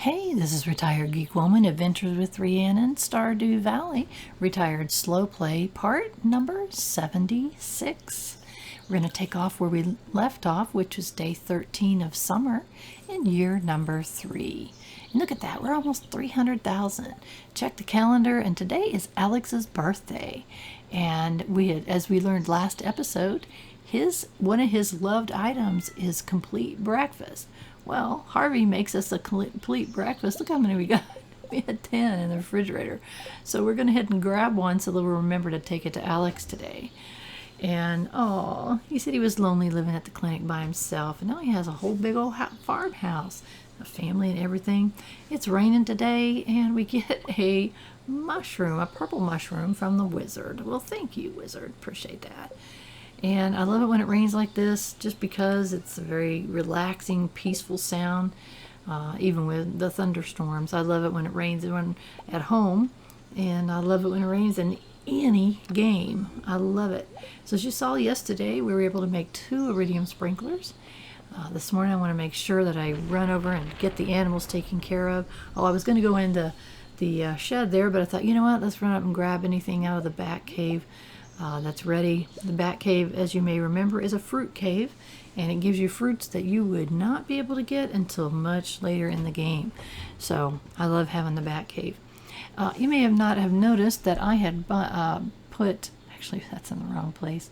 Hey, this is Retired Geek Woman, Adventures with Rhiannon, Stardew Valley, Retired Slow Play, part number 76. We're going to take off where we left off, which was day 13 of summer in year number 3. And look at that, we're almost 300,000. Check the calendar, and today is Alex's birthday. And as we learned last episode, one of his loved items is complete breakfast. Well, Harvey makes us a complete breakfast. Look how many we got. We had 10 in the refrigerator. So we're going to head and grab one so that we'll remember to take it to Alex today. And, he said he was lonely living at the clinic by himself. And now he has a whole big old farmhouse, a family and everything. It's raining today, and we get a purple mushroom from the wizard. Well, thank you, wizard. Appreciate that. And I love it when it rains like this, just because it's a very relaxing, peaceful sound, even with the thunderstorms. I love it when it rains at home, and I love it when it rains in any game. I love it. So as you saw yesterday, we were able to make 2 iridium sprinklers. This morning I want to make sure that I run over and get the animals taken care of. I was going to go into the shed there, but I thought, you know what, let's run up and grab anything out of the back cave. That's ready. The bat cave, as you may remember, is a fruit cave, and it gives you fruits that you would not be able to get until much later in the game. So I love having the bat cave. You may not have noticed that I had actually that's in the wrong place,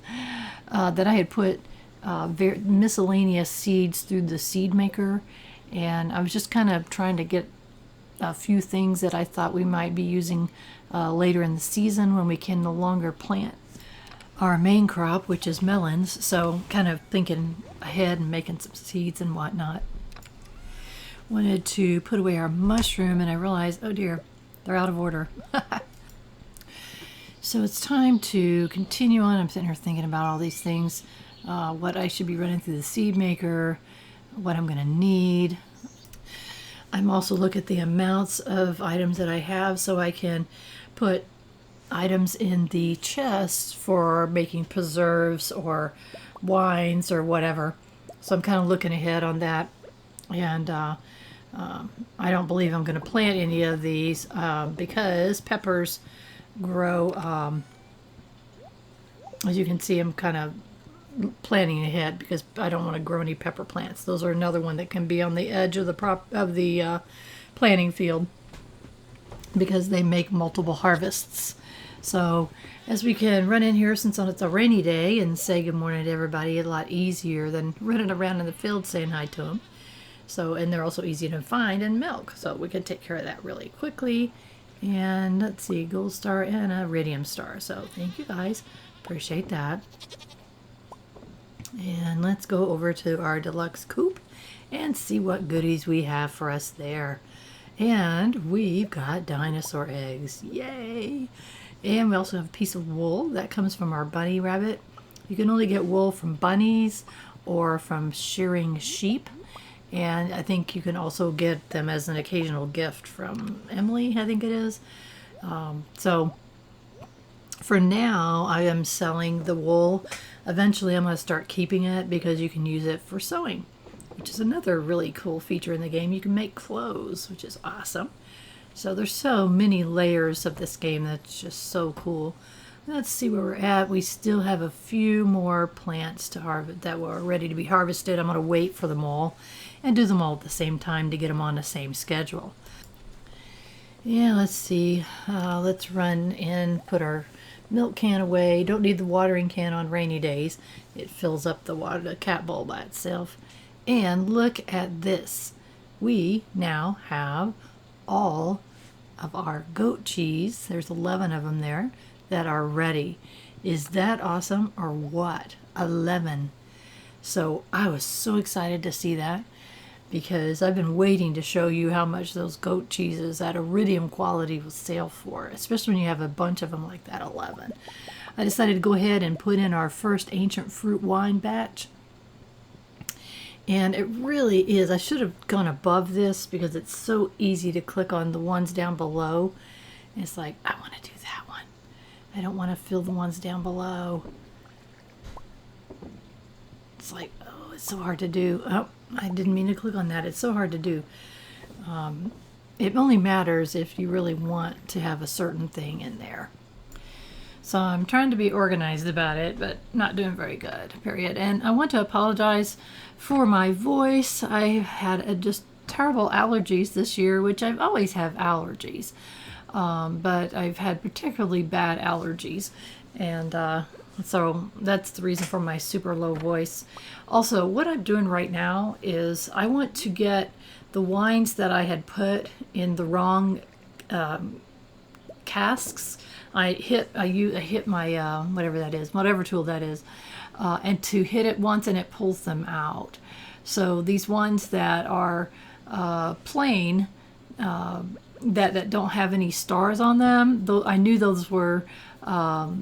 that I had put miscellaneous seeds through the seed maker, and I was just kind of trying to get a few things that I thought we might be using later in the season when we can no longer plant our main crop, which is melons. So kind of thinking ahead and making some seeds and whatnot. Wanted to put away our mushroom, and I realized, oh dear, they're out of order. So it's time to continue on. I'm sitting here thinking about all these things, what I should be running through the seed maker, what I'm going to need. I'm also looking at the amounts of items that I have so I can put items in the chest for making preserves or wines or whatever. So I'm kind of looking ahead on that. And I don't believe I'm going to plant any of these because peppers grow, as you can see, I'm kind of planning ahead because I don't want to grow any pepper plants. Those are another one that can be on the edge of the planting field because they make multiple harvests. So as we can run in here, since it's a rainy day, and say good morning to everybody, a lot easier than running around in the field saying hi to them. So, and they're also easy to find and milk, so we can take care of that really quickly. And let's see, gold star and a iridium star. So thank you guys, appreciate that. And let's go over to our deluxe coop and see what goodies we have for us there. And we've got dinosaur eggs, yay! And we also have a piece of wool that comes from our bunny rabbit. You can only get wool from bunnies or from shearing sheep. And I think you can also get them as an occasional gift from Emily, I think it is. So for now, I am selling the wool. Eventually, I'm going to start keeping it because you can use it for sewing, which is another really cool feature in the game. You can make clothes, which is awesome. So there's so many layers of this game that's just so cool. Let's see where we're at. We still have a few more plants to harvest that were ready to be harvested. I'm going to wait for them all and do them all at the same time to get them on the same schedule. Yeah, let's see. Let's run in, put our milk can away. Don't need the watering can on rainy days. It fills up the cat bowl by itself. And look at this. We now have all of our goat cheese, there's 11 of them there, that are ready. Is that awesome or what? 11. So I was so excited to see that because I've been waiting to show you how much those goat cheeses at iridium quality will sell for, especially when you have a bunch of them like that, 11. I decided to go ahead and put in our first ancient fruit wine batch. And it really is, I should have gone above this because it's so easy to click on the ones down below. And it's like, I want to do that one. I don't want to fill the ones down below. It's like, oh, it's so hard to do. Oh, I didn't mean to click on that. It's so hard to do. It only matters if you really want to have a certain thing in there. So I'm trying to be organized about it, but not doing very good, period. And I want to apologize for my voice. I had just terrible allergies this year, which I've always have allergies. But I've had particularly bad allergies. And so that's the reason for my super low voice. Also, what I'm doing right now is I want to get the wines that I had put in the wrong casks. I hit my whatever that is, whatever tool that is, and to hit it once and it pulls them out. So these ones that are plain, that don't have any stars on them, I knew those were the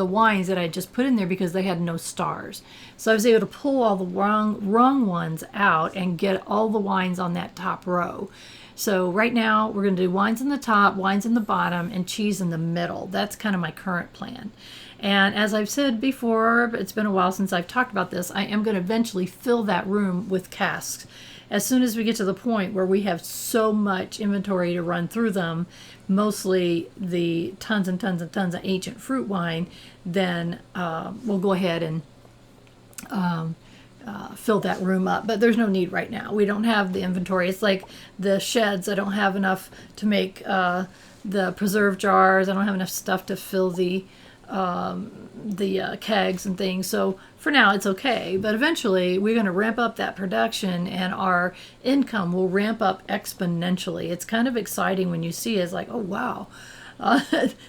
wines that I just put in there because they had no stars. So I was able to pull all the wrong ones out and get all the wines on that top row. So right now we're going to do wines in the top, wines in the bottom, and cheese in the middle. That's kind of my current plan. And as I've said before, it's been a while since I've talked about this, I am going to eventually fill that room with casks. As soon as we get to the point where we have so much inventory to run through them, mostly the tons and tons and tons of ancient fruit wine, then we'll go ahead and fill that room up. But there's no need right now. We don't have the inventory. It's like the sheds. I don't have enough to make the preserve jars. I don't have enough stuff to fill the kegs and things. So for now it's okay, but eventually we're going to ramp up that production and our income will ramp up exponentially. It's kind of exciting when you see it. It's like, oh wow,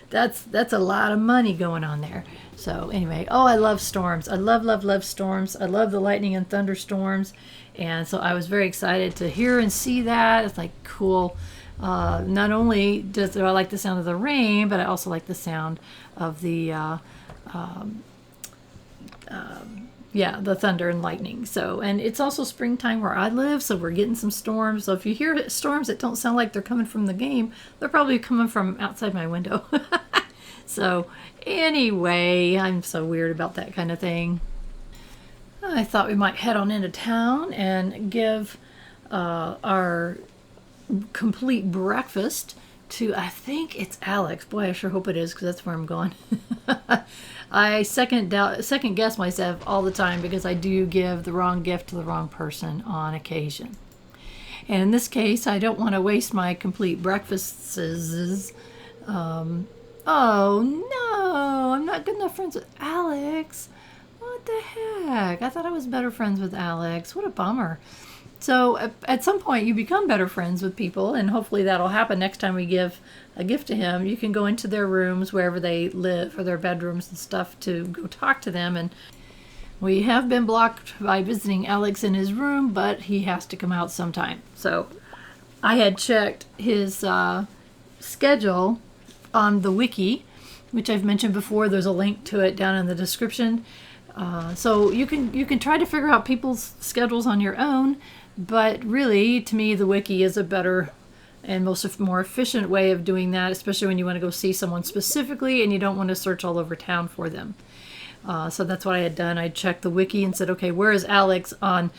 that's a lot of money going on there. So anyway, oh, I love storms. I love storms. I love the lightning and thunderstorms, and so I was very excited to hear and see that. It's like cool. Not only do I like the sound of the rain, but I also like the sound of the the thunder and lightning. So, and it's also springtime where I live, so we're getting some storms. So if you hear storms that don't sound like they're coming from the game, they're probably coming from outside my window. So anyway, I'm so weird about that kind of thing. I thought we might head on into town and give our complete breakfast to, I think it's Alex. Boy, I sure hope it is, because that's where I'm going. I second guess myself all the time because I do give the wrong gift to the wrong person on occasion. And in this case, I don't want to waste my complete breakfasts. Oh no, I'm not good enough friends with Alex. What the heck? I thought I was better friends with Alex. What a bummer. So at some point you become better friends with people, and hopefully that'll happen next time we give a gift to him. You can go into their rooms, wherever they live, or their bedrooms and stuff, to go talk to them. And we have been blocked by visiting Alex in his room, but he has to come out sometime. So I had checked his schedule on the wiki, which I've mentioned before. There's a link to it down in the description. So you can try to figure out people's schedules on your own, but really, to me, the wiki is a better and more efficient way of doing that, especially when you want to go see someone specifically and you don't want to search all over town for them. So that's what I had done. I checked the wiki and said, okay, where is Alex on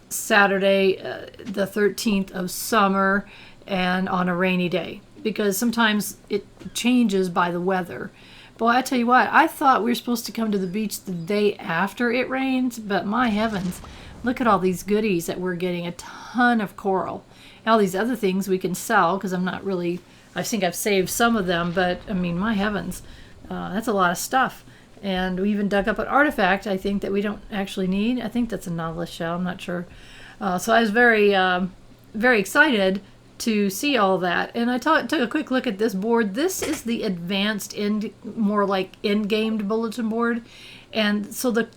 Saturday, the 13th of summer, and on a rainy day? Because sometimes it changes by the weather. Boy, I tell you what, I thought we were supposed to come to the beach the day after it rains, but my heavens, look at all these goodies that we're getting. A ton of coral. And all these other things we can sell, because I think I've saved some of them, but I mean, my heavens, that's a lot of stuff. And we even dug up an artifact, I think, that we don't actually need. I think that's a nautilus shell, I'm not sure. So I was very, very excited to see all that. And I took a quick look at this board. This is the advanced, more like in-game bulletin board. And so the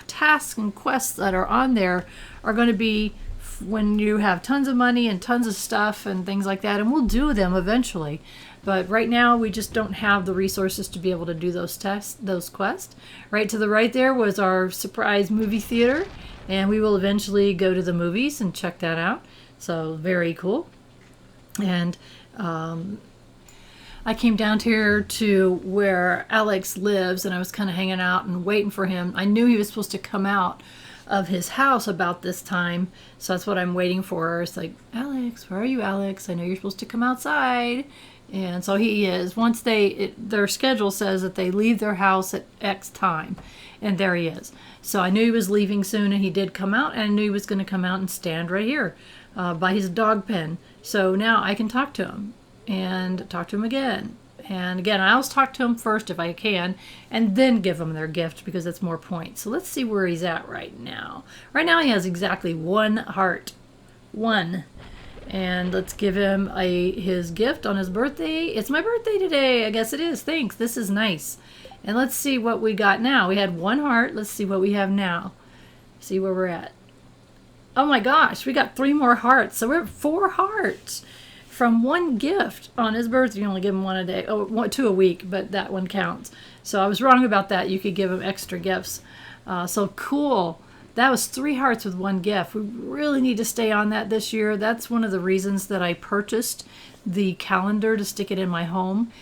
tasks and quests that are on there are going to be when you have tons of money and tons of stuff and things like that. And we'll do them eventually. But right now we just don't have the resources to be able to do those quests. Right to the right there was our surprise movie theater. And we will eventually go to the movies and check that out. So very cool. And I came down here to where Alex lives, and I was kind of hanging out and waiting for him. I knew he was supposed to come out of his house about this time. So that's what I'm waiting for. It's like, Alex, where are you, Alex? I know you're supposed to come outside. And so he is. Once their schedule says that they leave their house at X time. And there he is. So I knew he was leaving soon, and he did come out, and I knew he was going to come out and stand right here by his dog pen. So now I can talk to him and talk to him again. And again, I always talk to him first if I can, and then give them their gift because it's more points. So let's see where he's at right now. Right now he has exactly 1 heart. 1. And let's give him his gift on his birthday. It's my birthday today. I guess it is. Thanks. This is nice. And let's see what we got now. We had 1 heart. Let's see what we have now. See where we're at. Oh my gosh, we got 3 more hearts. So we're at 4 hearts from 1 gift on his birthday. You only give him 1 a day. Oh, 2 a week, but that one counts. So I was wrong about that. You could give him extra gifts. So cool. That was 3 hearts with 1 gift. We really need to stay on that this year. That's one of the reasons that I purchased the calendar to stick it in my home,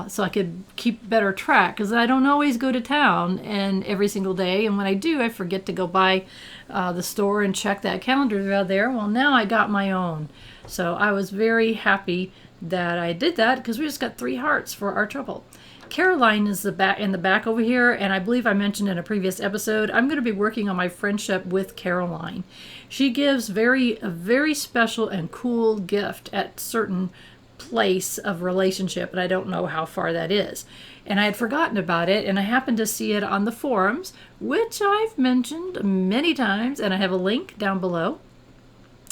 so I could keep better track, because I don't always go to town and every single day, and when I do, I forget to go by the store and check that calendar out there. Well, now I got my own. So I was very happy that I did that, because we just got 3 hearts for our trouble. Caroline is in the back over here, and I believe I mentioned in a previous episode, I'm going to be working on my friendship with Caroline. She gives a very special and cool gift at certain place of relationship, and I don't know how far that is. And I had forgotten about it, and I happened to see it on the forums, which I've mentioned many times, and I have a link down below.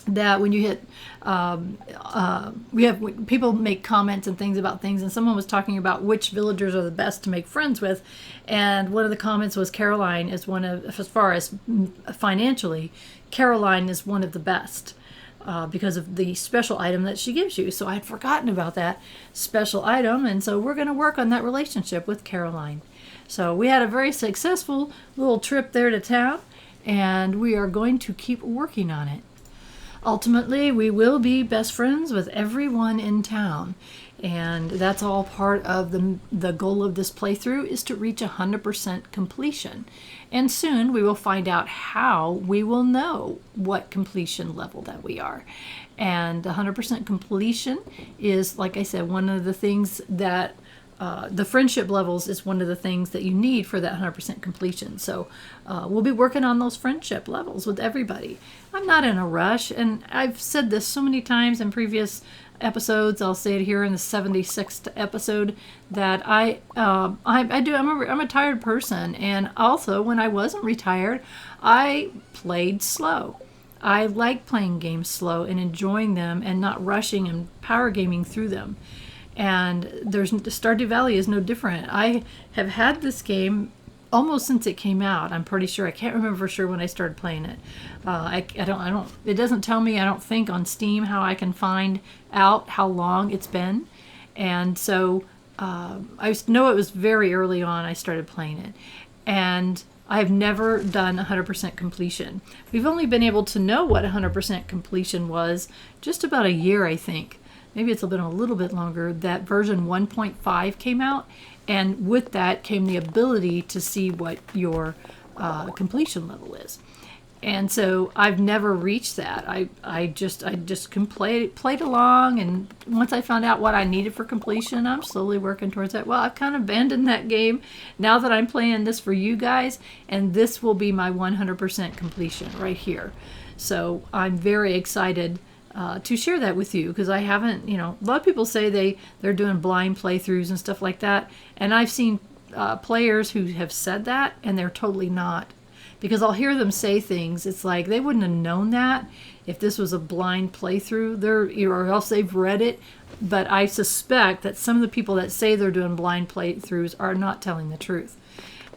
That when you hit, people make comments and things about things, and someone was talking about which villagers are the best to make friends with, and one of the comments was Caroline is one of, as far as financially, Caroline is one of the best because of the special item that she gives you. So I had forgotten about that special item, and so we're going to work on that relationship with Caroline. So we had a very successful little trip there to town, and we are going to keep working on it. Ultimately, we will be best friends with everyone in town, and that's all part of the goal of this playthrough, is to reach 100% completion. And soon we will find out how we will know what completion level that we are. And 100% completion is, like I said, one of the things that the friendship levels is one of the things that you need for that 100% completion. So we'll be working on those friendship levels with everybody. I'm not in a rush, and I've said this so many times in previous episodes. I'll say it here in the 76th episode that I'm a tired person, and also when I wasn't retired, I played slow. I like playing games slow and enjoying them and not rushing and power gaming through them. And Stardew Valley is no different. I have had this game almost since it came out. I'm pretty sure. I can't remember for sure when I started playing it. It doesn't tell me, I don't think, on Steam how I can find out how long it's been. And so I know it was very early on I started playing it. And I've never done 100% completion. We've only been able to know what 100% completion was just about a year, I think. Maybe it's been a little bit longer, that version 1.5 came out, and with that came the ability to see what your completion level is. And so I've never reached that. I just played along, and once I found out what I needed for completion, I'm slowly working towards that. Well, I've kind of abandoned that game now that I'm playing this for you guys, and this will be my 100% completion right here. So I'm very excited to share that with you, because I haven't, a lot of people say they're doing blind playthroughs and stuff like that, and I've seen players who have said that, and they're totally not, because I'll hear them say things, it's like they wouldn't have known that if this was a blind playthrough, or else they've read it. But I suspect that some of the people that say they're doing blind playthroughs are not telling the truth.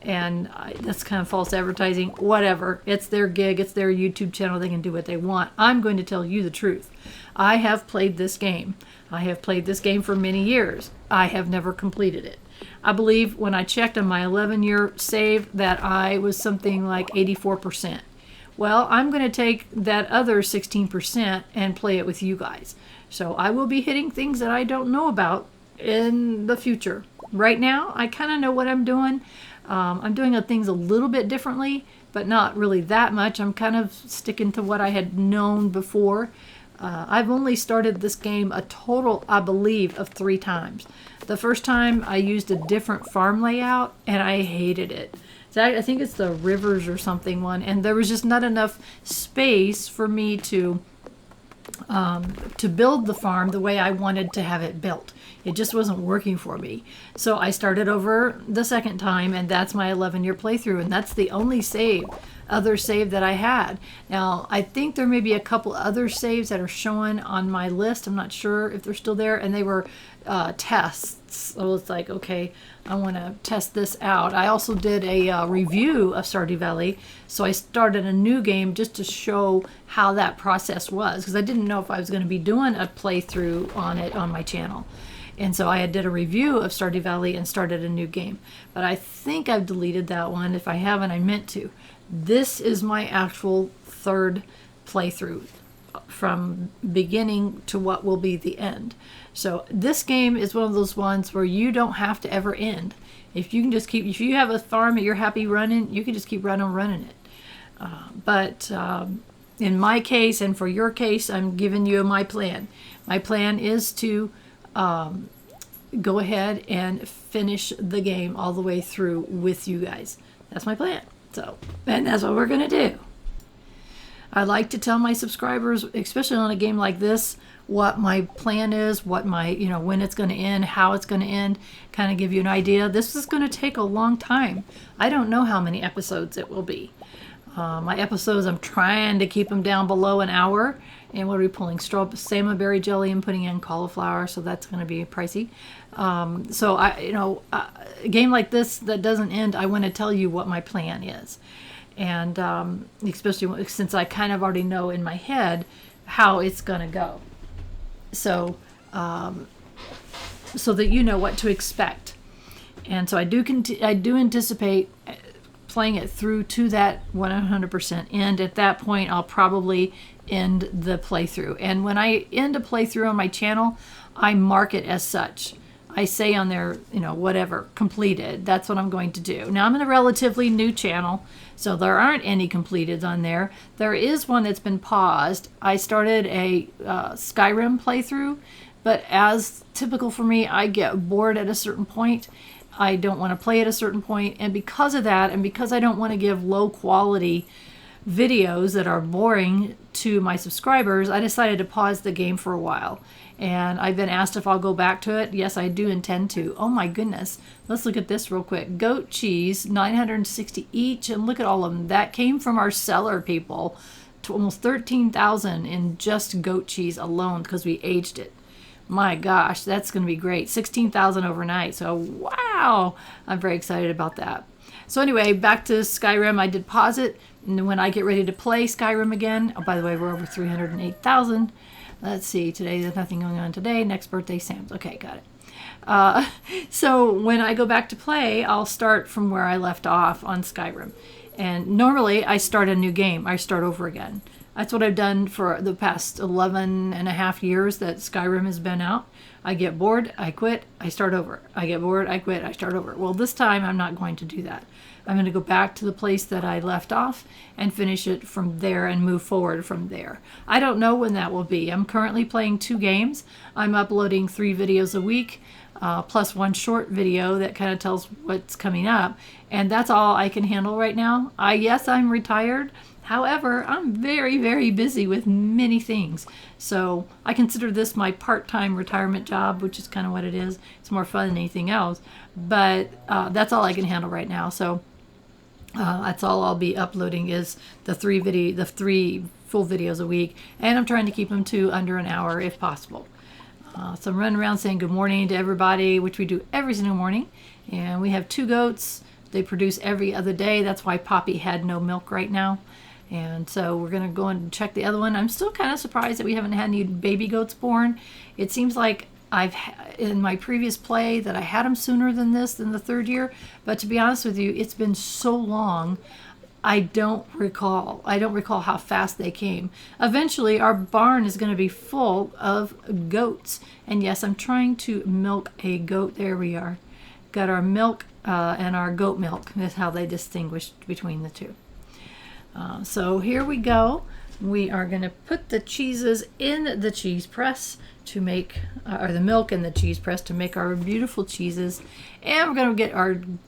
And that's kind of false advertising. Whatever. It's their gig. It's their YouTube channel. They can do what they want. I'm going to tell you the truth. I have played this game. I have played this game for many years. I have never completed it. I believe when I checked on my 11-year save that I was something like 84%. Well, I'm going to take that other 16% and play it with you guys. So I will be hitting things that I don't know about in the future. Right now, I kind of know what I'm doing. I'm doing things a little bit differently but not really that much. I'm kind of sticking to what I had known before. I've only started this game a total, I believe, of 3 times. The first time I used a different farm layout and I hated it. So I think it's the rivers or something one, and there was just not enough space for me to build the farm the way I wanted to have it built. It just wasn't working for me. So I started over the second time, and that's my 11-year playthrough, and that's the only other save that I had. Now, I think there may be a couple other saves that are showing on my list. I'm not sure if they're still there, and they were tests. So it's like, okay, I want to test this out. I also did a review of Stardew Valley, so I started a new game just to show how that process was, because I didn't know if I was going to be doing a playthrough on it on my channel. And so I did a review of Stardew Valley and started a new game. But I think I've deleted that one. If I haven't, I meant to. This is my actual 3rd playthrough from beginning to what will be the end. So this game is one of those ones where you don't have to ever end. If you can just if you have a farm that you're happy running, you can just keep running it. But in my case, and for your case, I'm giving you my plan. My plan is to go ahead and finish the game all the way through with you guys. That's my plan. So, and that's what we're going to do. I like to tell my subscribers, especially on a game like this, what my plan is, what my, when it's going to end, how it's going to end, kind of give you an idea. This is going to take a long time. I don't know how many episodes it will be. My episodes, I'm trying to keep them down below an hour. And what are we pulling? Salmon berry jelly and putting in cauliflower, so that's going to be pricey. So a game like this that doesn't end, I want to tell you what my plan is, and especially since I kind of already know in my head how it's going to go. So, so that you know what to expect, and so I do anticipate playing it through to that 100% end. At that point, I'll probably end the playthrough. And when I end a playthrough on my channel, I mark it as such. I say on there, whatever, completed. That's what I'm going to do. Now, I'm in a relatively new channel, so there aren't any completed on there. There is one that's been paused. I started a Skyrim playthrough, but as typical for me, I get bored at a certain point. I don't want to play at a certain point, and because of that, and because I don't want to give low quality videos that are boring to my subscribers, I decided to pause the game for a while. And I've been asked if I'll go back to it. Yes, I do intend to. Oh my goodness. Let's look at this real quick. Goat cheese, 960 each, and look at all of them. That came from our seller people. To almost 13,000 in just goat cheese alone because we aged it. My gosh, that's going to be great. 16,000 overnight. So, wow. I'm very excited about that. So anyway, back to Skyrim. I did pause it. And when I get ready to play Skyrim again, oh, by the way, we're over 308,000. Let's see. Today, there's nothing going on today. Next birthday, Sam's. Okay, got it. So when I go back to play, I'll start from where I left off on Skyrim. And normally, I start a new game. I start over again. That's what I've done for the past 11 and a half years that Skyrim has been out. I get bored, I quit, I start over. I get bored, I quit, I start over. Well, this time I'm not going to do that. I'm going to go back to the place that I left off and finish it from there and move forward from there. I don't know when that will be. I'm currently playing 2 games. I'm uploading 3 videos a week, plus 1 short video that kind of tells what's coming up. And that's all I can handle right now. Yes, I'm retired. However, I'm very, very busy with many things. So I consider this my part-time retirement job, which is kind of what it is. It's more fun than anything else. But that's all I can handle right now. So that's all I'll be uploading is the 3 full videos a week. And I'm trying to keep them to under an hour if possible. So I'm running around saying good morning to everybody, which we do every single morning. And we have 2 goats. They produce every other day. That's why Poppy had no milk right now. And so we're going to go and check the other one. I'm still kind of surprised that we haven't had any baby goats born. It seems like in my previous play that I had them sooner than this, than the 3rd year. But to be honest with you, it's been so long, I don't recall. I don't recall how fast they came. Eventually, our barn is going to be full of goats. And yes, I'm trying to milk a goat. There we are. Got our milk and our goat milk. That's how they distinguish between the two. So here we go. We are going to put the cheeses in the cheese press to make, or the milk in the cheese press to make our beautiful cheeses. And we're going to get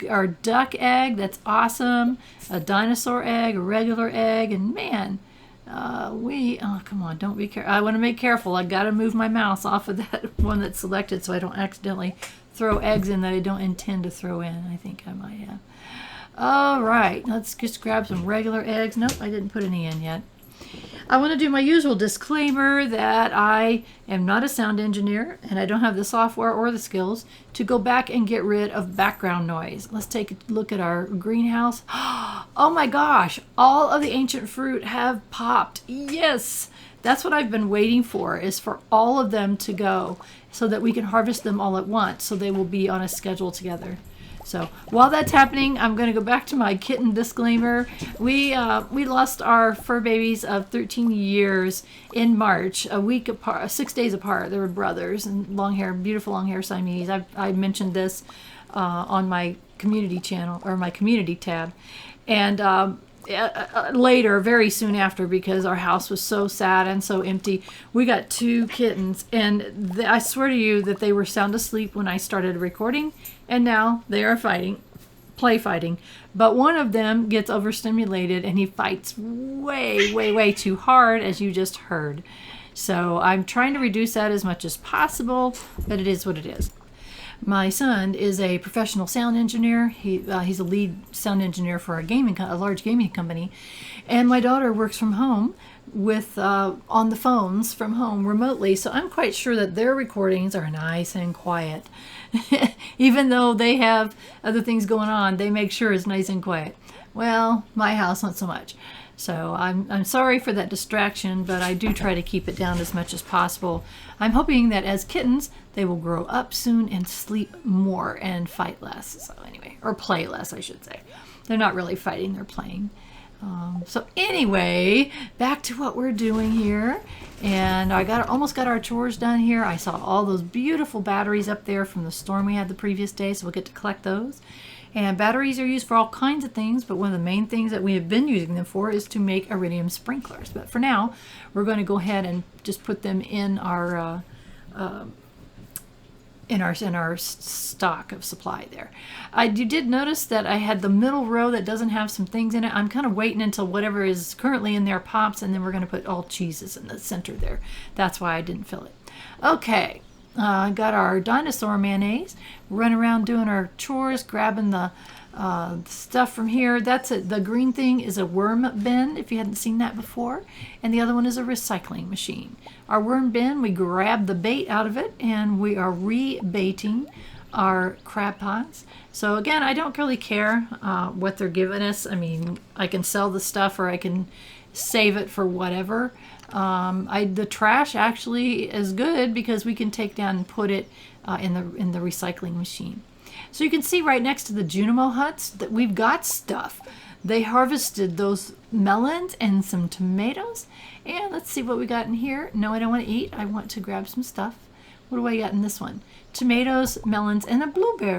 our duck egg. That's awesome. A dinosaur egg, a regular egg, and man, oh, come on, don't be careful. I want to make careful. I got to move my mouse off of that one that's selected so I don't accidentally throw eggs in that I don't intend to throw in. I think I might have. All right, let's just grab some regular eggs. Nope, I didn't put any in yet. I want to do my usual disclaimer that I am not a sound engineer and I don't have the software or the skills to go back and get rid of background noise. Let's take a look at our greenhouse. Oh my gosh, all of the ancient fruit have popped. Yes, that's what I've been waiting for, is for all of them to go so that we can harvest them all at once so they will be on a schedule together. So while that's happening, I'm going to go back to my kitten disclaimer. We lost our fur babies of 13 years in March, a week apart, 6 days apart. They were brothers and long hair, beautiful long hair Siamese. I mentioned this on my community channel or my community tab, and later, very soon after, because our house was so sad and so empty, we got 2 kittens, and I swear to you that they were sound asleep when I started recording, and now they are play fighting. But one of them gets overstimulated and he fights way too hard, as you just heard. So I'm trying to reduce that as much as possible, but it is what it is. My son is a professional sound engineer. He's a lead sound engineer for a large gaming company, and my daughter works from home with on the phones from home remotely. So I'm quite sure that their recordings are nice and quiet, even though they have other things going on. They make sure it's nice and quiet. Well, my house not so much. So I'm sorry for that distraction, but I do try to keep it down as much as possible. I'm hoping that as kittens, they will grow up soon and sleep more and fight less. So anyway, or play less, I should say. They're not really fighting, they're playing. So anyway, back to what we're doing here. And I almost got our chores done here. I saw all those beautiful batteries up there from the storm we had the previous day, so we'll get to collect those. And batteries are used for all kinds of things, but one of the main things that we have been using them for is to make iridium sprinklers. But for now, we're going to go ahead and just put them in our stock of supply there. You did notice that I had the middle row that doesn't have some things in it. I'm kind of waiting until whatever is currently in there pops, and then we're going to put all cheeses in the center there. That's why I didn't fill it. Okay. Got our dinosaur mayonnaise. Running around doing our chores, grabbing the stuff from here. That's it. The green thing is a worm bin, if you hadn't seen that before. And the other one is a recycling machine. Our worm bin, we grab the bait out of it, and we are rebaiting our crab pots. So again, I don't really care what they're giving us. I mean, I can sell the stuff or I can save it for whatever. The trash actually is good because we can take down and put it in the recycling machine. So you can see right next to the Junimo huts that we've got stuff. They harvested those melons and some tomatoes. And let's see what we got in here. No, I don't want to eat. I want to grab some stuff. What do I got in this one? Tomatoes, melons, and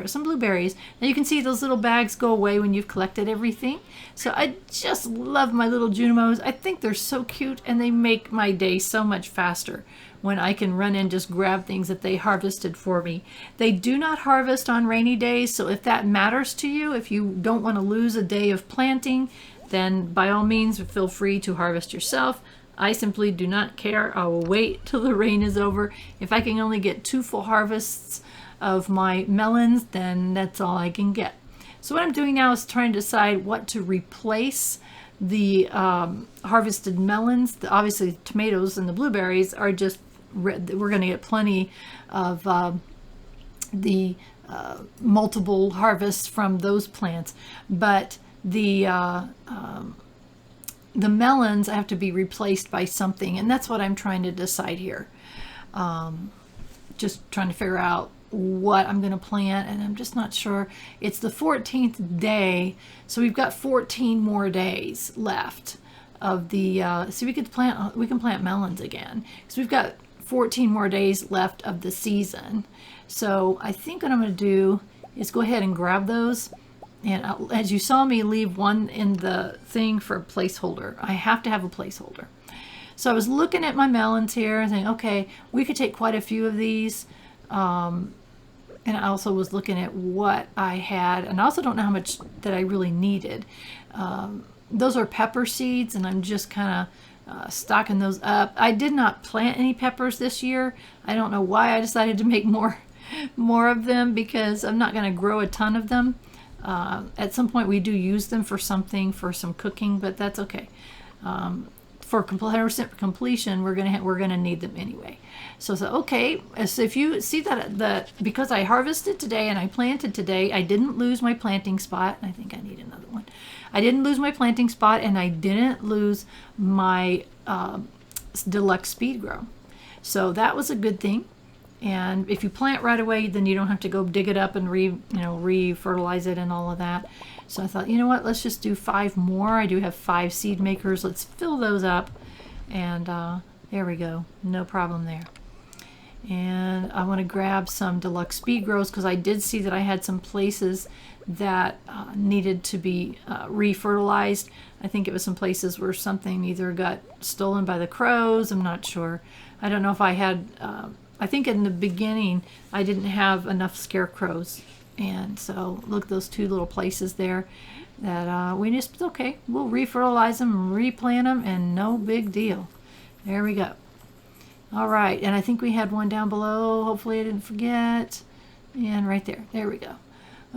some blueberries. Now you can see those little bags go away when you've collected everything. So I just love my little Junimos. I think they're so cute, and they make my day so much faster when I can run and just grab things that they harvested for me. They do not harvest on rainy days, so if that matters to you, if you don't want to lose a day of planting, then by all means feel free to harvest yourself. I simply do not care. I will wait till the rain is over. If I can only get 2 full harvests of my melons, then that's all I can get. So what I'm doing now is trying to decide what to replace the harvested melons. Obviously, the tomatoes and the blueberries are just, we're going to get plenty of the multiple harvests from those plants. But the melons have to be replaced by something, and that's what I'm trying to decide here. Just trying to figure out what I'm going to plant, and I'm just not sure. It's the 14th day, so we've got 14 more days left of the see, we can plant melons again, because we've got 14 more days left of the season. So I think what I'm going to do is go ahead and grab those And as you saw me leave one in the thing for a placeholder, I have to have a placeholder. So I was looking at my melons here and saying, okay, we could take quite a few of these. And I also was looking at what I had, and I also don't know how much that I really needed. Those are pepper seeds, and I'm just kind of stocking those up. I did not plant any peppers this year. I don't know why I decided to make more of them, because I'm not going to grow a ton of them. At some point we do use them for something, for some cooking, but that's okay. For 100% completion, we're gonna need them anyway. So okay, so if you see that because I harvested today and I planted today, I didn't lose my planting spot. I think I need another one. I didn't lose my planting spot, and I didn't lose my deluxe speed grow. So that was a good thing. And if you plant right away, then you don't have to go dig it up and re-fertilize it and all of that. So I thought, you know what, let's just do 5 more. I do have 5 seed makers. Let's fill those up. And there we go. No problem there. And I want to grab some deluxe speed grows, because I did see that I had some places that needed to be re-fertilized. I think it was some places where something either got stolen by the crows. I'm not sure. I don't know if I had... I think in the beginning I didn't have enough scarecrows, and so look, those 2 little places there that we just, okay, we'll refertilize them, replant them, and no big deal. There we go. All right, and I think we had one down below. Hopefully I didn't forget. And right there. There we go.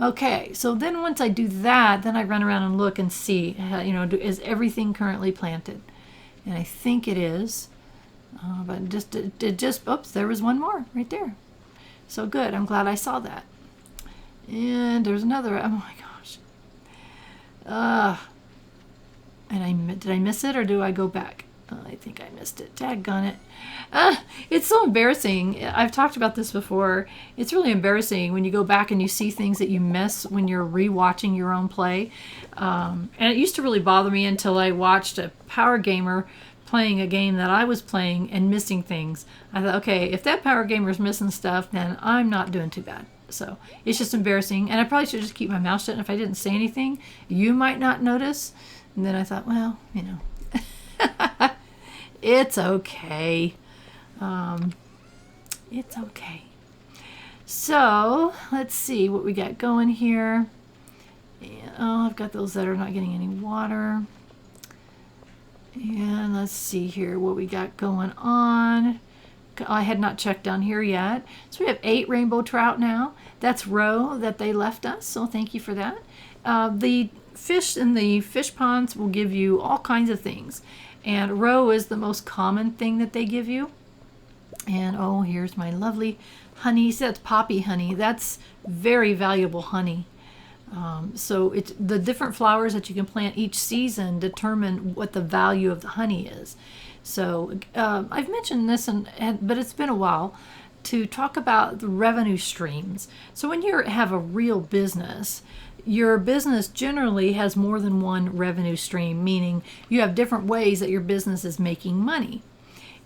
Okay, so then once I do that, then I run around and look and see, is everything currently planted? And I think it is. But oops, there was one more right there. So good. I'm glad I saw that. And there's another. Oh my gosh. And did I miss it, or do I go back? I think I missed it. Daggone it. It's so embarrassing. I've talked about this before. It's really embarrassing when you go back and you see things that you miss when you're rewatching your own play. And it used to really bother me until I watched a power gamer playing a game that I was playing and missing things. I thought, okay, if that power gamer's missing stuff, then I'm not doing too bad. So it's just embarrassing, and I probably should just keep my mouth shut. And if I didn't say anything, you might not notice. And then I thought, well, it's okay. It's okay. So let's see what we got going here. Oh, I've got those that are not getting any water. And let's see here what we got going on. I had not checked down here yet. So we have 8 rainbow trout now. That's roe that they left us, so thank you for that. The fish in the fish ponds will give you all kinds of things. And roe is the most common thing that they give you. And oh, here's my lovely honey. So that's poppy honey. That's very valuable honey. So it's the different flowers that you can plant each season determine what the value of the honey is. So I've mentioned this, but it's been a while to talk about the revenue streams. So when you have a real business, your business generally has more than one revenue stream, meaning you have different ways that your business is making money.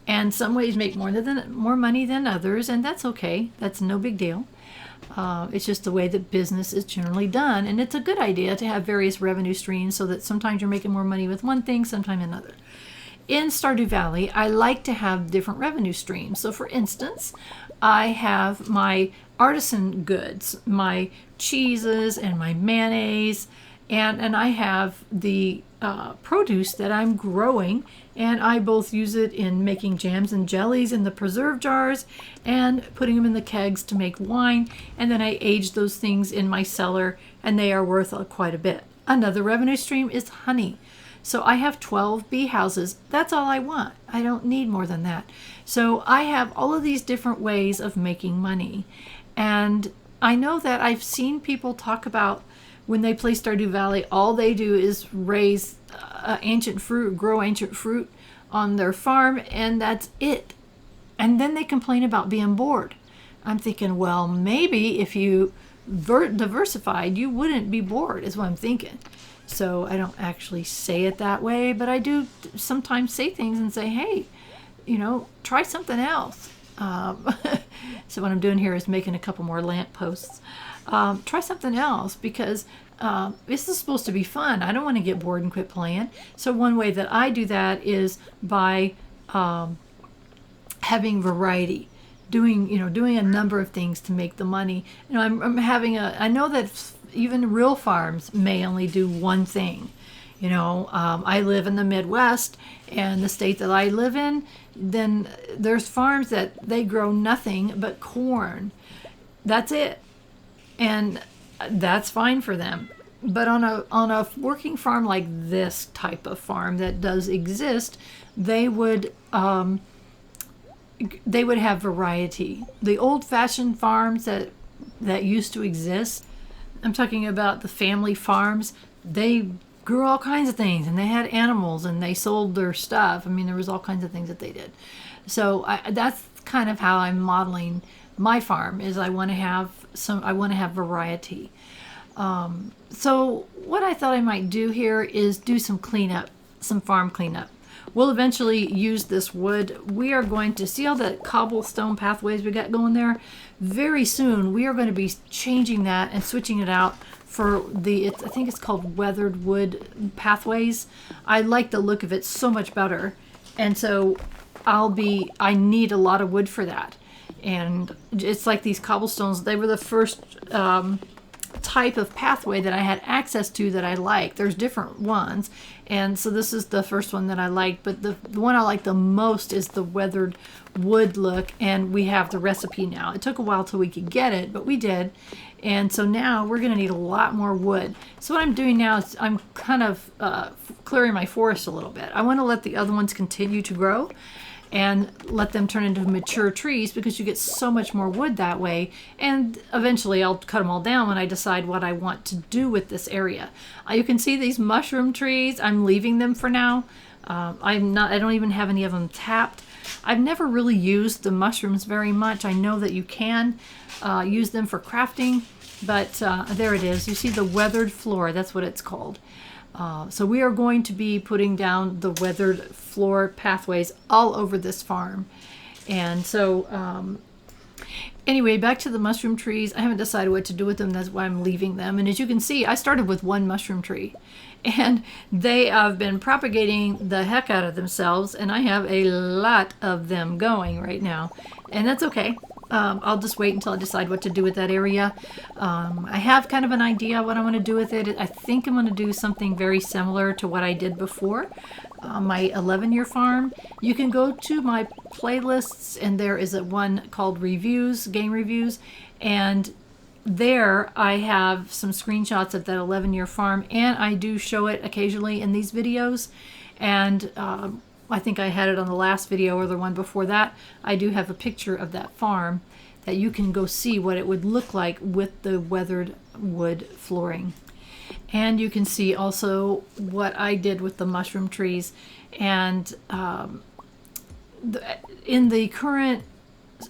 And some ways make more money than others, and that's okay. That's no big deal. It's just the way that business is generally done, and it's a good idea to have various revenue streams so that sometimes you're making more money with one thing, sometimes another. In Stardew Valley, I like to have different revenue streams. So for instance, I have my artisan goods, my cheeses and my mayonnaise, and I have the produce that I'm growing, and I both use it in making jams and jellies in the preserve jars and putting them in the kegs to make wine, and then I age those things in my cellar, and they are worth quite a bit. Another revenue stream is honey. So I have 12 bee houses. That's all I want. I don't need more than that. So I have all of these different ways of making money. And I know that I've seen people talk about when they play Stardew Valley, all they do is raise ancient fruit, grow ancient fruit on their farm, and that's it. And then they complain about being bored. I'm thinking, well, maybe if you diversified, you wouldn't be bored, is what I'm thinking. So I don't actually say it that way, but I do sometimes say things and say, hey, try something else. So what I'm doing here is making a couple more lamp posts. Try something else, because this is supposed to be fun. I don't want to get bored and quit playing. So one way that I do that is by having variety, doing a number of things to make the money. I'm having I know that even real farms may only do one thing. I live in the Midwest, and the state that I live in, then there's farms that they grow nothing but corn. That's it. And that's fine for them. But on a working farm like this type of farm that does exist, they would have variety. The old-fashioned farms that used to exist, I'm talking about the family farms, they grew all kinds of things, and they had animals, and they sold their stuff. I mean, there was all kinds of things that they did. So that's kind of how I'm modeling my farm. Is I want to have variety. So what I thought I might do here is do some cleanup, some farm cleanup. We'll eventually use this wood. We are going to see all the cobblestone pathways we got going there. Very soon we are going to be changing that and switching it out for I think it's called weathered wood pathways. I like the look of it so much better. And so I need a lot of wood for that. And it's like these cobblestones, they were the first type of pathway that I had access to that I like. There's different ones, and so this is the first one that I like, but the one I like the most is the weathered wood look, and we have the recipe now. It took a while till we could get it, but we did. And so now we're going to need a lot more wood. So what I'm doing now is I'm kind of clearing my forest a little bit. I want to let the other ones continue to grow and let them turn into mature trees, because you get so much more wood that way. And eventually I'll cut them all down when I decide what I want to do with this area. You can see these mushroom trees. I'm leaving them for now. I don't even have any of them tapped. I've never really used the mushrooms very much. I know that you can use them for crafting, but there it is. You see the weathered floor, that's what it's called. So we are going to be putting down the weathered floor pathways all over this farm. And so anyway, back to the mushroom trees. I haven't decided what to do with them. That's why I'm leaving them. And as you can see, I started with one mushroom tree, and they have been propagating the heck out of themselves, and I have a lot of them going right now, and that's okay. I'll just wait until I decide what to do with that area. I have kind of an idea what I want to do with it. I think I'm going to do something very similar to what I did before. My 11-year farm. You can go to my playlists, and there is one called Reviews, Game Reviews, and there I have some screenshots of that 11-year farm, and I do show it occasionally in these videos. And I think I had it on the last video or the one before that. I do have a picture of that farm that you can go see what it would look like with the weathered wood flooring. And you can see also what I did with the mushroom trees. And in the current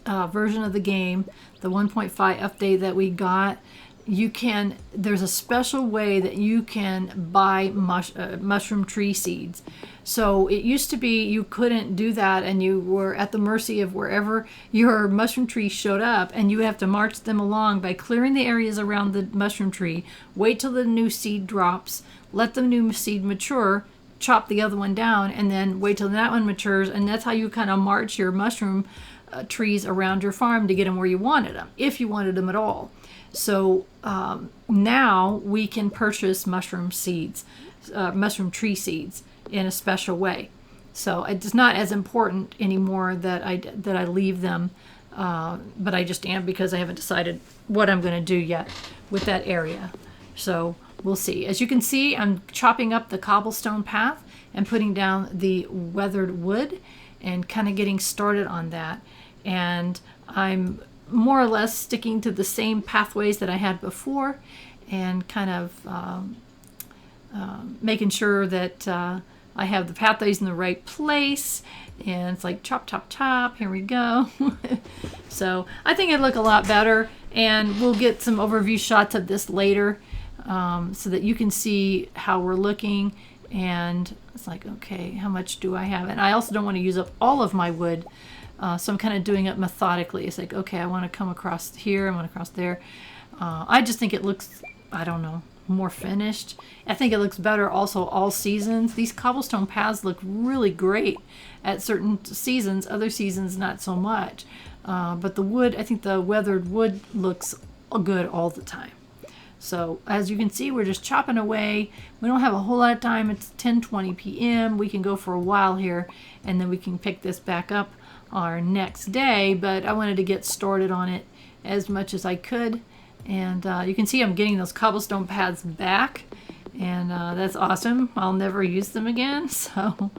version of the game, the 1.5 update that we got, there's a special way that you can buy mushroom tree seeds. So it used to be you couldn't do that, and you were at the mercy of wherever your mushroom tree showed up, and you have to march them along by clearing the areas around the mushroom tree, wait till the new seed drops, let the new seed mature, chop the other one down, and then wait till that one matures, and that's how you kind of march your mushroom trees around your farm to get them where you wanted them, if you wanted them at all. So now we can purchase mushroom seeds, mushroom tree seeds, in a special way. So it's not as important anymore that I leave them, but I just am, because I haven't decided what I'm going to do yet with that area. So we'll see. As you can see, I'm chopping up the cobblestone path and putting down the weathered wood and kind of getting started on that. And I'm more or less sticking to the same pathways that I had before, and kind of making sure that I have the pathways in the right place. And it's like chop, chop, chop, here we go. So I think it'd look a lot better, and we'll get some overview shots of this later, so that you can see how we're looking. And it's like, okay, how much do I have? And I also don't want to use up all of my wood. So I'm kind of doing it methodically. It's like, okay, I want to come across here, I want to cross there. I just think it looks, I don't know, more finished. I think it looks better also all seasons. These cobblestone paths look really great at certain seasons, other seasons not so much. But the wood, I think the weathered wood looks good all the time. So as you can see, we're just chopping away. We don't have a whole lot of time. It's 10:20 p.m. We can go for a while here, and then we can pick this back up our next day. But I wanted to get started on it as much as I could. And you can see I'm getting those cobblestone paths back. And that's awesome. I'll never use them again. So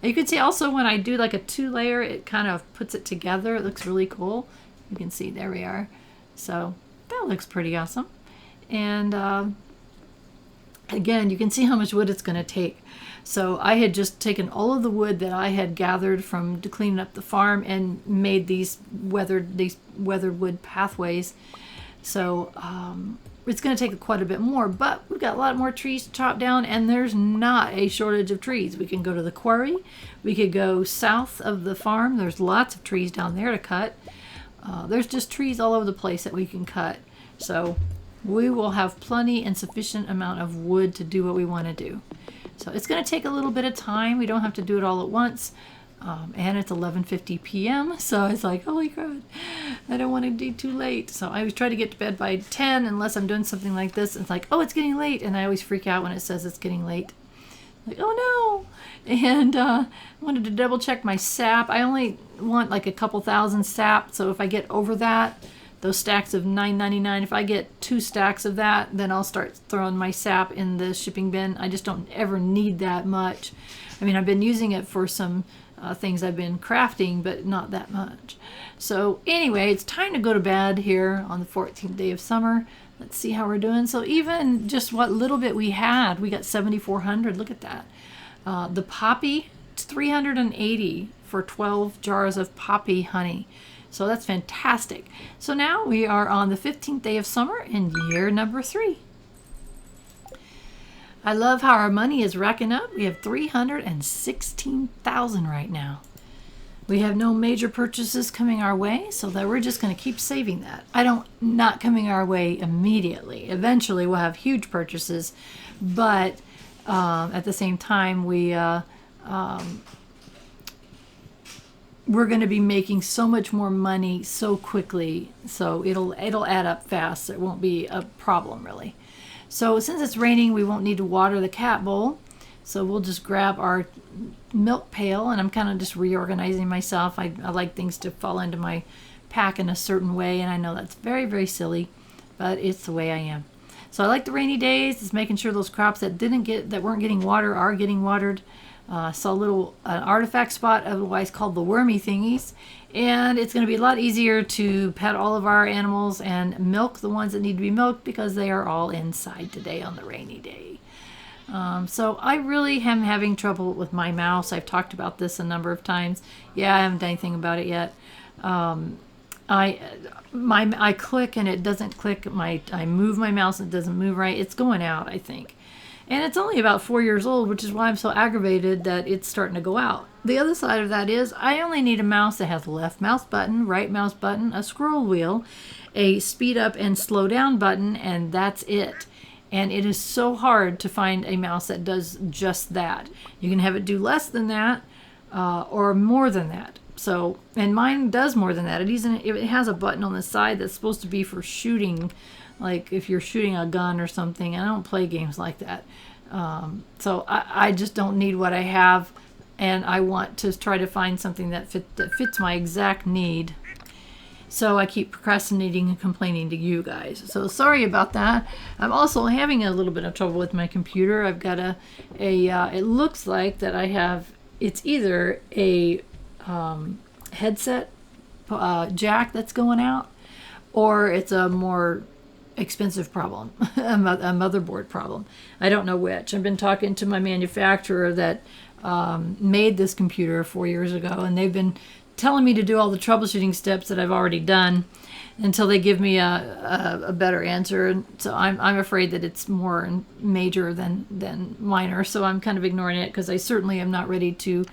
you can see also when I do like a 2-layer, it kind of puts it together. It looks really cool. You can see, there we are. So that looks pretty awesome. And again, you can see how much wood it's going to take. So I had just taken all of the wood that I had gathered from cleaning up the farm and made these weathered wood pathways. So it's going to take quite a bit more, but we've got a lot more trees to chop down, and there's not a shortage of trees. We can go to the quarry. We could go south of the farm. There's lots of trees down there to cut. There's just trees all over the place that we can cut. So we will have plenty and sufficient amount of wood to do what we want to do. So it's going to take a little bit of time. We don't have to do it all at once. And it's 11:50 p.m. So it's like, holy crap, I don't want to be too late. So I always try to get to bed by 10 unless I'm doing something like this. It's like, oh, it's getting late. And I always freak out when it says it's getting late. Like, oh no. And I wanted to double check my sap. I only want like a couple thousand sap. So if I get over that, those stacks of $9.99, if I get 2 stacks of that, then I'll start throwing my sap in the shipping bin. I just don't ever need that much. I mean, I've been using it for some things I've been crafting, but not that much. So anyway, it's time to go to bed here on the 14th day of summer. Let's see how we're doing. So even just what little bit we had, we got 7,400. Look at that. The poppy, it's 380 for 12 jars of poppy honey. So that's fantastic. So now we are on the 15th day of summer in year number 3. I love how our money is racking up. We have 316,000 right now. We have no major purchases coming our way, so that we're just going to keep saving that. Not coming our way immediately. Eventually we'll have huge purchases, but at the same time we're going to be making so much more money so quickly, so it'll add up fast. It won't be a problem really. So since it's raining, we won't need to water the cat bowl. So we'll just grab our milk pail, and I'm kind of just reorganizing myself. I like things to fall into my pack in a certain way, and I know that's very, very silly, but it's the way I am. So I like the rainy days. It's making sure those crops that weren't getting water are getting watered. Saw a little artifact spot, otherwise called the wormy thingies, and it's going to be a lot easier to pet all of our animals and milk the ones that need to be milked because they are all inside today on the rainy day. So I really am having trouble with my mouse. I've talked about this a number of times. Yeah, I haven't done anything about it yet. I click and it doesn't click. I move my mouse and it doesn't move right. It's going out, I think. And it's only about 4 years old, which is why I'm so aggravated that it's starting to go out. The other side of that is I only need a mouse that has left mouse button, right mouse button, a scroll wheel, a speed up and slow down button, and that's it. And it is so hard to find a mouse that does just that. You can have it do less than that or more than that. So, and mine does more than that. It has a button on the side that's supposed to be for shooting, like if you're shooting a gun or something. I don't play games like that. So I just don't need what I have, and I want to try to find something that fits my exact need. So I keep procrastinating and complaining to you guys. So sorry about that. I'm also having a little bit of trouble with my computer. I've got it looks like that I have, it's either a headset jack that's going out, or it's a more expensive problem, a motherboard problem. I don't know which. I've been talking to my manufacturer that made this computer 4 years ago, and they've been telling me to do all the troubleshooting steps that I've already done until they give me a better answer. And so I'm afraid that it's more major than minor, so I'm kind of ignoring it because I certainly am not ready to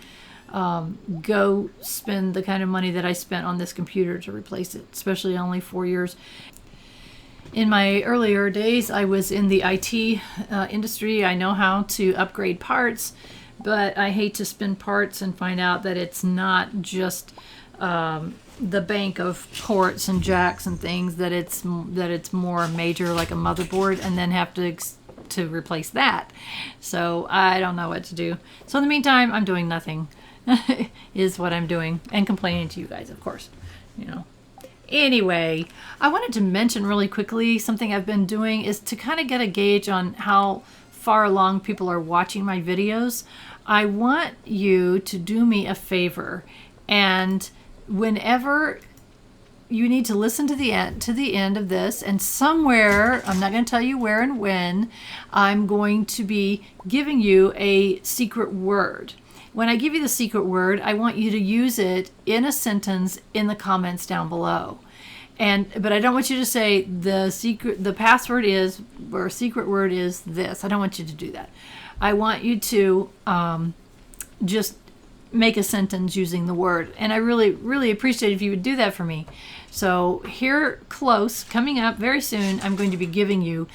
go spend the kind of money that I spent on this computer to replace it, especially only 4 years. In my earlier days, I was in the IT industry. I know how to upgrade parts, but I hate to spin parts and find out that it's not just the bank of ports and jacks and things, that it's more major, like a motherboard, and then have to replace that. So I don't know what to do. So in the meantime, I'm doing nothing. Is what I'm doing, and complaining to you guys, of course. You know. Anyway, I wanted to mention really quickly something I've been doing is to kind of get a gauge on how far along people are watching my videos. I want you to do me a favor, and whenever you need to listen to the end of this, and somewhere, I'm not going to tell you where and when, I'm going to be giving you a secret word. When I give you the secret word, I want you to use it in a sentence in the comments down below. But I don't want you to say the password is, or secret word is this. I don't want you to do that. I want you to just make a sentence using the word. And I really, really appreciate if you would do that for me. So here, close, coming up very soon, I'm going to be giving you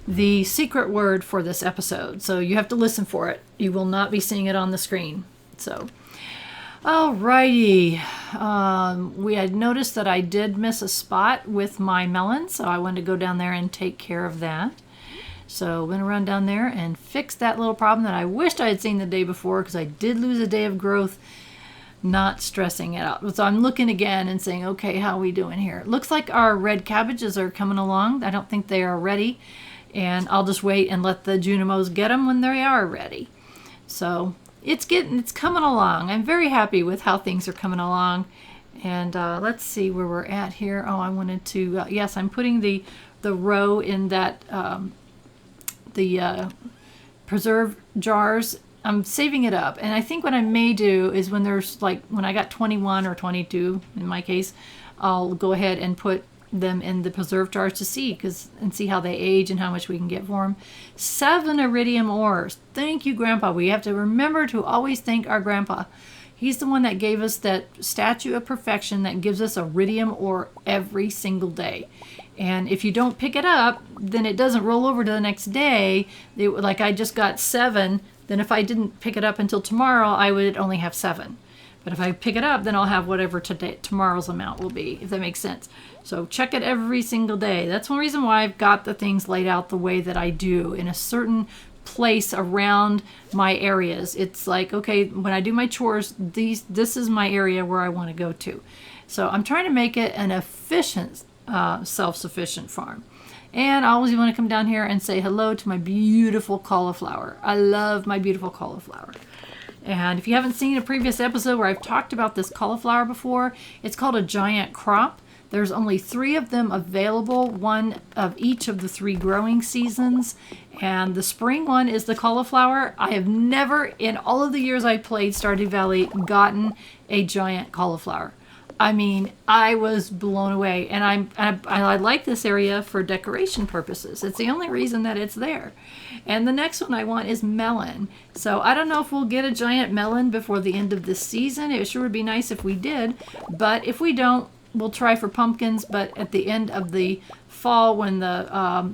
the secret word for this episode. So you have to listen for it. You will not be seeing it on the screen. So, alrighty. We had noticed that I did miss a spot with my melon, so I wanted to go down there and take care of that. So I'm going to run down there and fix that little problem that I wished I had seen the day before, because I did lose a day of growth. Not stressing it out. So I'm looking again and saying, okay, how are we doing here? It looks like our red cabbages are coming along. I don't think they are ready. And I'll just wait and let the Junimos get them when they are ready. So it's coming along. I'm very happy with how things are coming along. And let's see where we're at here. Oh, I wanted to, yes, I'm putting the row in that, preserve jars. I'm saving it up. And I think what I may do is when I got 21 or 22, in my case, I'll go ahead and put them in the preserve jars to see how they age and how much we can get for them. 7 iridium ores. Thank you, Grandpa. We have to remember to always thank our Grandpa. He's the one that gave us that statue of perfection that gives us iridium ore every single day. And if you don't pick it up, then it doesn't roll over to the next day. Like I just got 7. Then if I didn't pick it up until tomorrow, I would only have 7. But if I pick it up, then I'll have whatever tomorrow's amount will be, if that makes sense. So check it every single day. That's one reason why I've got the things laid out the way that I do, in a certain place around my areas. It's like, okay, when I do my chores, this is my area where I want to go to. So I'm trying to make it an efficient, self-sufficient farm. And I always want to come down here and say hello to my beautiful cauliflower. I love my beautiful cauliflower. And if you haven't seen a previous episode where I've talked about this cauliflower before, it's called a giant crop. There's only 3 of them available, one of each of the 3 growing seasons. And the spring one is the cauliflower. I have never, in all of the years I played Stardew Valley, gotten a giant cauliflower. I mean, I was blown away. And I like this area for decoration purposes. It's the only reason that it's there. And the next one I want is melon. So I don't know if we'll get a giant melon before the end of this season. It sure would be nice if we did. But if we don't, we'll try for pumpkins. But at the end of the fall, when the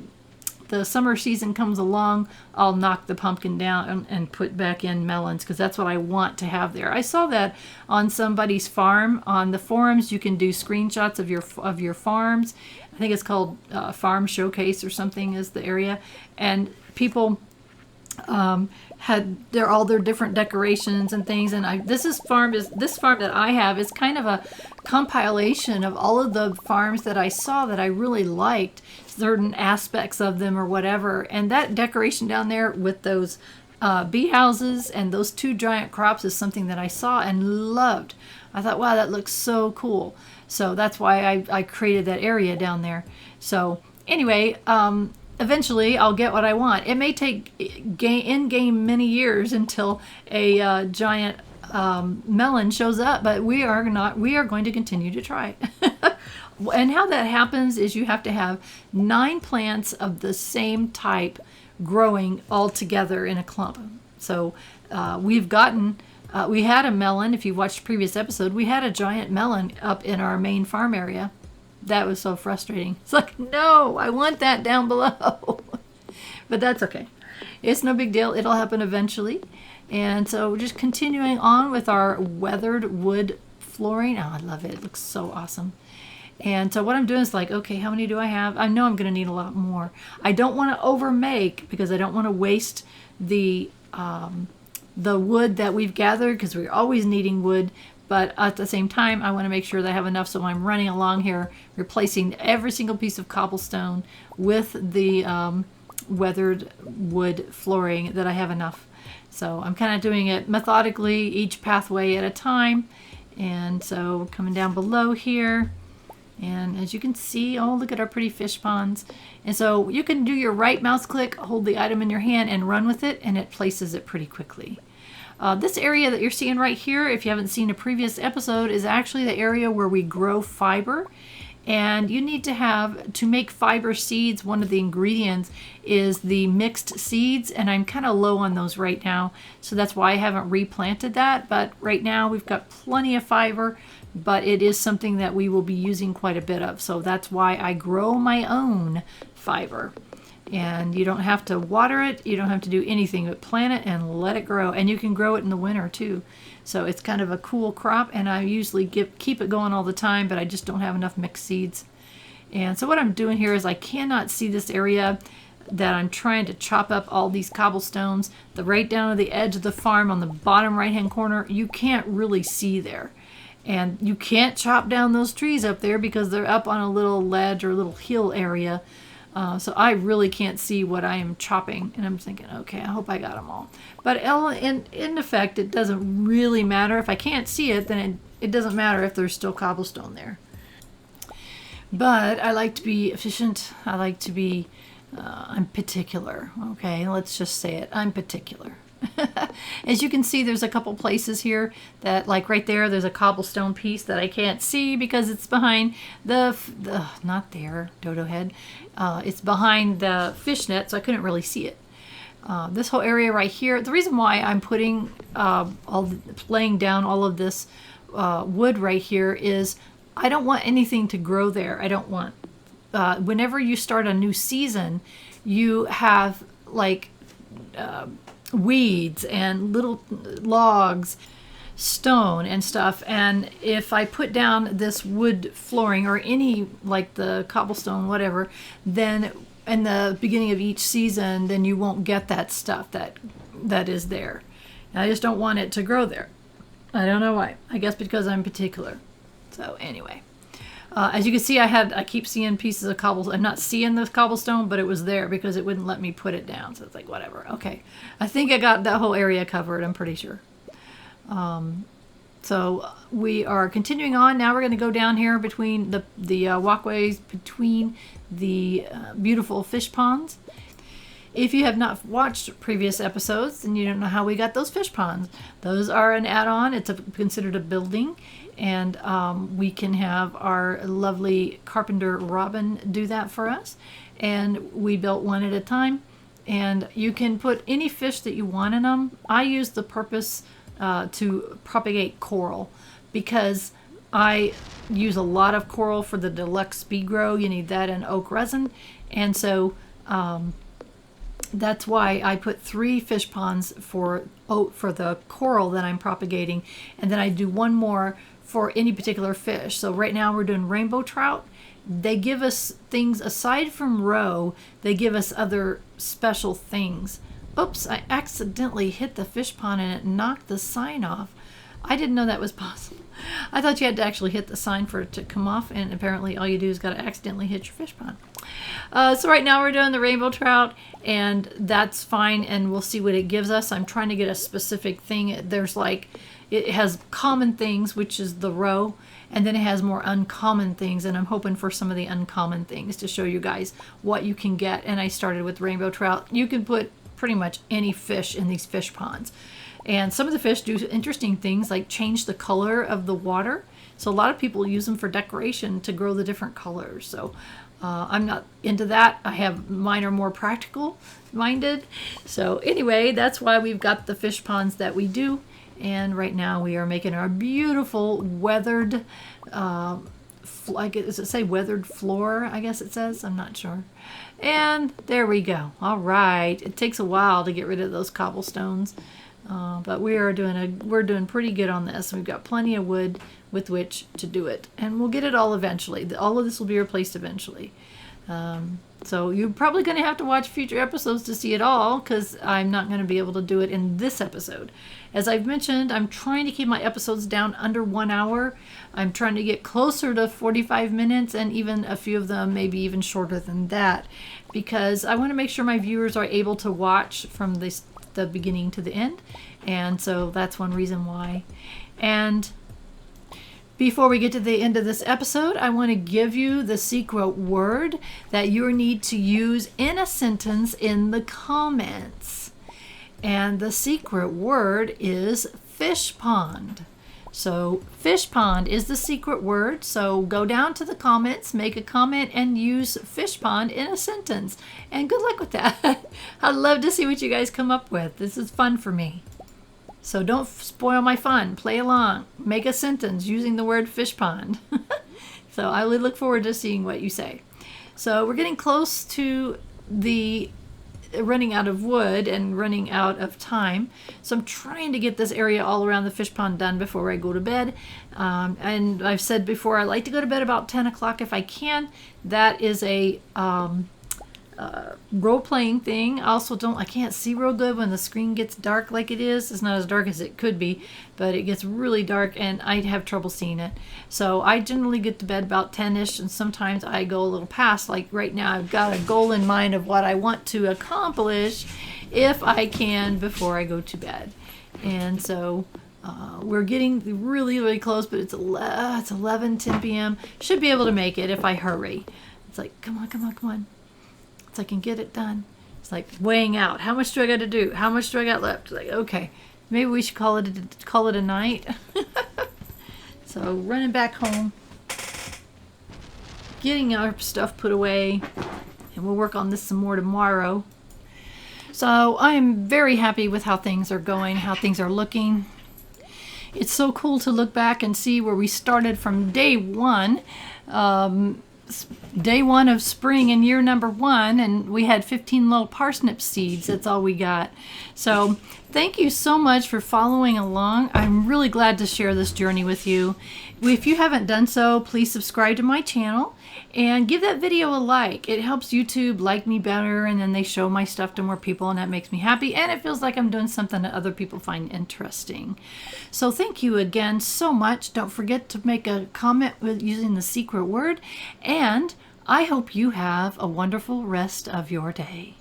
summer season comes along, I'll knock the pumpkin down and put back in melons, because that's what I want to have there. I saw that on somebody's farm. On the forums, you can do screenshots of your farms. I think it's called Farm Showcase or something is the area. And people had all their different decorations and things. And this farm that I have is kind of a compilation of all of the farms that I saw that I really liked, certain aspects of them or whatever. And that decoration down there with those bee houses and those 2 giant crops is something that I saw and loved. I thought, wow, that looks so cool. So that's why I created that area down there. So anyway, eventually I'll get what I want. It may take in-game many years until a giant melon shows up, but we are going to continue to try. And how that happens is you have to have 9 plants of the same type growing all together in a clump. So we had a melon. If you watched the previous episode, we had a giant melon up in our main farm area. that was so frustrating. It's like, no, I want that down below. But that's okay. It's no big deal. It'll happen eventually. And so we're just continuing on with our weathered wood flooring. Oh, I love it. It looks so awesome. And so what I'm doing is like, okay, how many do I have? I know I'm going to need a lot more. I don't want to overmake because I don't want to waste the wood that we've gathered, because we're always needing wood. But at the same time, I want to make sure that I have enough, so I'm running along here, replacing every single piece of cobblestone with the weathered wood flooring, that I have enough. So I'm kind of doing it methodically, each pathway at a time. And so coming down below here, and as you can see, oh, look at our pretty fish ponds. And so you can do your right mouse click, hold the item in your hand and run with it, and it places it pretty quickly. This area that you're seeing right here, if you haven't seen a previous episode, is actually the area where we grow fiber. And you need to have, to make fiber seeds, one of the ingredients is the mixed seeds, and I'm kind of low on those right now, so that's why I haven't replanted that. But right now we've got plenty of fiber, but it is something that we will be using quite a bit of, so that's why I grow my own fiber. And you don't have to water it, you don't have to do anything but plant it and let it grow. And you can grow it in the winter too. So it's kind of a cool crop, and I usually keep it going all the time, but I just don't have enough mixed seeds. And so what I'm doing here is I cannot see this area that I'm trying to chop up all these cobblestones. Right down to the edge of the farm on the bottom right hand corner, you can't really see there. And you can't chop down those trees up there because they're up on a little ledge or a little hill area. So I really can't see what I am chopping, and I'm thinking, okay, I hope I got them all. But in effect, it doesn't really matter. If I can't see it, then it doesn't matter if there's still cobblestone there. But I like to be efficient. I like to be, I'm particular. Okay, let's just say it. I'm particular. As you can see, there's a couple places here that, like right there, there's a cobblestone piece that I can't see because it's behind the not there, dodo head. It's behind the fish net, so I couldn't really see it. This whole area right here, the reason why I'm putting laying down all of this wood right here is I don't want anything to grow there. I don't want, whenever you start a new season, you have like weeds and little logs, stone and stuff, and if I put down this wood flooring or any, like the cobblestone, whatever, then in the beginning of each season, then you won't get that stuff that is there. And I just don't want it to grow there. I don't know why. I guess because I'm particular. So anyway, as you can see, I keep seeing pieces of cobblestone. I'm not seeing the cobblestone, but it was there because it wouldn't let me put it down. So it's like, whatever. Okay. I think I got that whole area covered. I'm pretty sure. So we are continuing on. Now we're going to go down here between the walkways between the beautiful fish ponds. If you have not watched previous episodes, then you don't know how we got those fish ponds. Those are an add-on. It's considered a building. And we can have our lovely carpenter Robin do that for us. And we built one at a time. And you can put any fish that you want in them. I use the purpose to propagate coral because I use a lot of coral for the deluxe speed grow. You need that in oak resin. And so that's why I put 3 fish ponds for the coral that I'm propagating. And then I do one more for any particular fish. So right now we're doing rainbow trout. They give us things aside from roe. They give us other special things. Oops, I accidentally hit the fish pond and it knocked the sign off. I didn't know that was possible. I thought you had to actually hit the sign for it to come off, and apparently all you do is got to accidentally hit your fish pond. So right now we're doing the rainbow trout, and that's fine, and we'll see what it gives us. I'm trying to get a specific thing. There's like, it has common things, which is the roe, and then it has more uncommon things, and I'm hoping for some of the uncommon things to show you guys what you can get. And I started with rainbow trout. You can put pretty much any fish in these fish ponds. And some of the fish do interesting things like change the color of the water. So a lot of people use them for decoration to grow the different colors. So I'm not into that. Mine are more practical minded. So anyway, that's why we've got the fish ponds that we do. And right now we are making our beautiful weathered like, does it say weathered floor? I guess it says. I'm not sure. And there we go. All right. It takes a while to get rid of those cobblestones, but we're doing pretty good on this. We've got plenty of wood with which to do it, and we'll get it all eventually. All of this will be replaced eventually. So you're probably going to have to watch future episodes to see it all, because I'm not going to be able to do it in this episode. As I've mentioned, I'm trying to keep my episodes down under 1 hour. I'm trying to get closer to 45 minutes, and even a few of them maybe even shorter than that, because I want to make sure my viewers are able to watch from the beginning to the end. And so that's one reason why. And before we get to the end of this episode, I want to give you the secret word that you need to use in a sentence in the comments. And the secret word is fish pond. So fish pond is the secret word. So go down to the comments, make a comment, and use fish pond in a sentence. And good luck with that. I'd love to see what you guys come up with. This is fun for me. So don't spoil my fun. Play along. Make a sentence using the word fish pond. So I would look forward to seeing what you say. So we're getting close to the running out of wood and running out of time. So I'm trying to get this area all around the fish pond done before I go to bed. And I've said before, I like to go to bed about 10 o'clock if I can. That is a role-playing thing. I can't see real good when the screen gets dark like it is. It's not as dark as it could be, but it gets really dark and I'd have trouble seeing it. So I generally get to bed about 10ish, and sometimes I go a little past. Like right now, I've got a goal in mind of what I want to accomplish if I can before I go to bed. And so we're getting really, really close, but it's 10 p.m. Should be able to make it if I hurry. It's like, come on, come on, come on. So I can get it done. It's like weighing out. How much do I got to do? How much do I got left? Like, okay, maybe we should call it a night. So running back home, getting our stuff put away, and we'll work on this some more tomorrow. So I am very happy with how things are going, how things are looking. It's so cool to look back and see where we started from day one. Day one of spring in year number 1, and we had 15 little parsnip seeds. That's all we got. So thank you so much for following along. I'm really glad to share this journey with you. If you haven't done so, please subscribe to my channel and give that video a like. It helps YouTube like me better, and then they show my stuff to more people, and that makes me happy, and it feels like I'm doing something that other people find interesting. So thank you again so much. Don't forget to make a comment with using the secret word, and I hope you have a wonderful rest of your day.